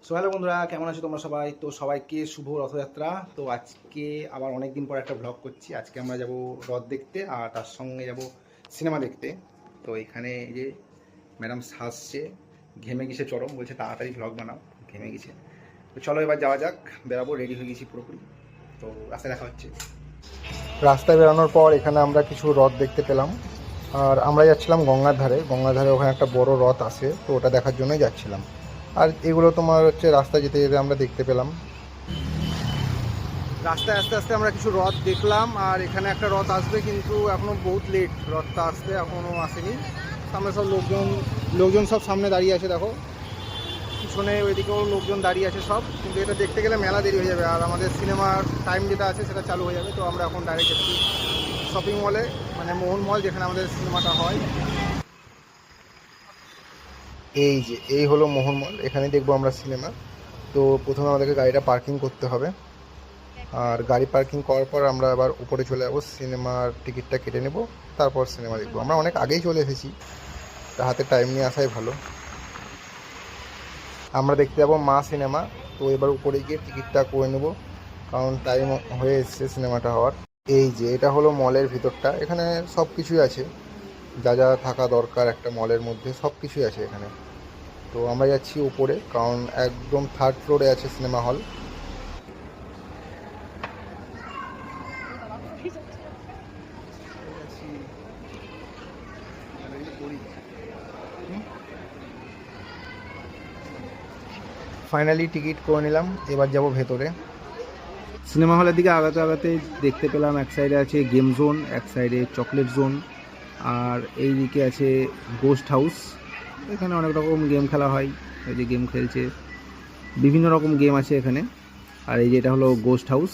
So hello বন্ধুরা, কেমন আছো তোমরা সবাই? তো সবাইকে শুভ রথযাত্রা। তো আজকে আবার অনেক দিন পর একটা ভ্লগ করছি। আজকে আমরা যাব রথ দেখতে, আর তার সঙ্গে যাব সিনেমা দেখতে। তো এখানে এই যে ম্যাডাম সাজছে, ঘেমে গেছে চরম, বলছে তাড়াতাড়ি ভ্লগ বানাও, ঘেমে গেছে। তো চলো এবার যাওয়া যাক, বেরাবো, রেডি হয়ে গেছি পুরোপুরি। তো রাস্তায় দেখা হচ্ছে। রাস্তায় বেরানোর পর এখানে আমরা কিছু রথ দেখতে পেলাম, আর আমরা যাচ্ছিলাম গঙ্গার ধারে। গঙ্গার ধারে ওখানে একটা বড় রথ আছে, তো ওটা দেখার জন্যই যাচ্ছিলাম। আর এগুলো তোমার হচ্ছে রাস্তা যেতে যেতে আমরা দেখতে পেলাম। রাস্তায় আস্তে আস্তে আমরা কিছু রথ দেখলাম, আর এখানে একটা রথ আসবে, কিন্তু এখনো বহুত লেট, রথটা আসতে এখনো আসেনি। সামনে সব লোকজন সব সামনে দাঁড়িয়ে আছে, দেখো পিছনে ওইদিকেও লোকজন দাঁড়িয়ে আছে সব, কিন্তু এটা দেখতে গেলে মেলা দেরি হয়ে যাবে, আর আমাদের সিনেমার টাইম যেটা আছে সেটা চালু হয়ে যাবে। তো আমরা এখন ডাইরেক্ট যাচ্ছি শপিং মলে, মানে মোহন মল, যেখানে আমাদের সিনেমাটা হয়। এই যে এই হলো মোহন মল, এখানে দেখবো আমরা সিনেমা। তো প্রথমে আমাদেরকে গাড়িটা পার্কিং করতে হবে, আর গাড়ি পার্কিং করার পর আমরা আবার উপরে চলে যাবো, সিনেমার টিকিটটা কেটে নেব, তারপর সিনেমা দেখবো। আমরা অনেক আগেই চলে এসেছি, তা হাতে টাইম নিয়ে আসাই ভালো। আমরা দেখতে যাবো মা সিনেমা। তো এবার উপরে গিয়ে টিকিটটা করে নেব, কারণ টাইম হয়ে এসছে সিনেমাটা হওয়ার। এই যে এটা হলো মলের ভিতরটা, এখানে সব কিছুই আছে, যা যা থাকা দরকার একটা মলের মধ্যে সব কিছুই আছে এখানে। তো আমরা যাচ্ছি উপরে, কারণ একদম থার্ড ফ্লোরে আছে সিনেমা হল। ফাইনালি টিকিট করে নিলাম, এবার যাব ভেতরে। সিনেমা হলের দিকে আগাতে আগাতে দেখতে পেলাম এক সাইডে আছে গেম জোন, এক সাইডে চকলেট জোন, আর এই দিকে আছে গোস্ট হাউস। এখানে অনেক রকম গেম খেলা হয়, এই যে গেম খেলছে, বিভিন্ন রকম গেম আছে এখানে। আর এই যে এটা হলো গোস্ট হাউস,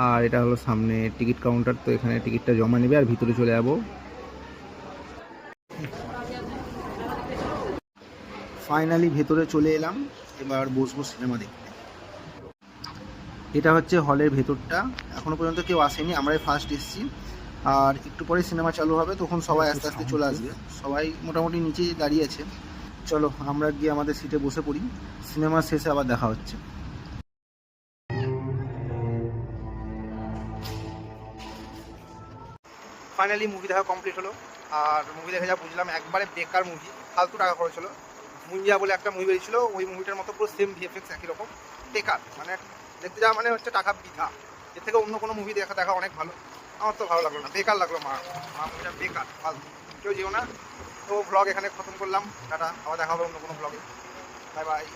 আর এটা হলো সামনে টিকিট কাউন্টার। তো এখানে টিকিটটা জমা নেবে আর ভিতরে চলে যাবো। ফাইনালি ভেতরে চলে এলাম, এবার বসবো সিনেমা দেখতে। এটা হচ্ছে হলের ভেতরটা, এখনো পর্যন্ত কেউ আসেনি, আমরাই ফার্স্ট এসেছি। আর একটু পরে সিনেমা চালু হবে, তখন সবাই আস্তে আস্তে চলে আসবে। সবাই মোটামুটি নিচেই দাঁড়িয়ে আছে। চলো আমরা গিয়ে আমাদের সিটে বসে পড়ি, সিনেমার শেষে আবার দেখা হচ্ছে। ফাইনালি মুভি দেখা কমপ্লিট হলো, আর মুভি দেখে যা বুঝলাম একবারে বেকার মুভি, ফালতু টাকা খরচ হলো। মুঞ্জিয়া বলে একটা মুভি বেরিয়েছিল, ওই মুভিটার মতো পুরো সেম ভিএফএক্স একই রকম, বেকার, মানে দেখতে যাওয়া মানে হচ্ছে টাকা বৃথা। এর থেকে অন্য কোনো মুভি দেখা অনেক ভালো। আমার তো ভালো লাগলো না, বেকার লাগলো। মা মুভিটা বেকার, ফালতু, কেউ যেও না। তো ব্লগ এখানে খতম করলাম, টাটা, আবার দেখা হবে অন্য কোনো ব্লগে। Bye bye.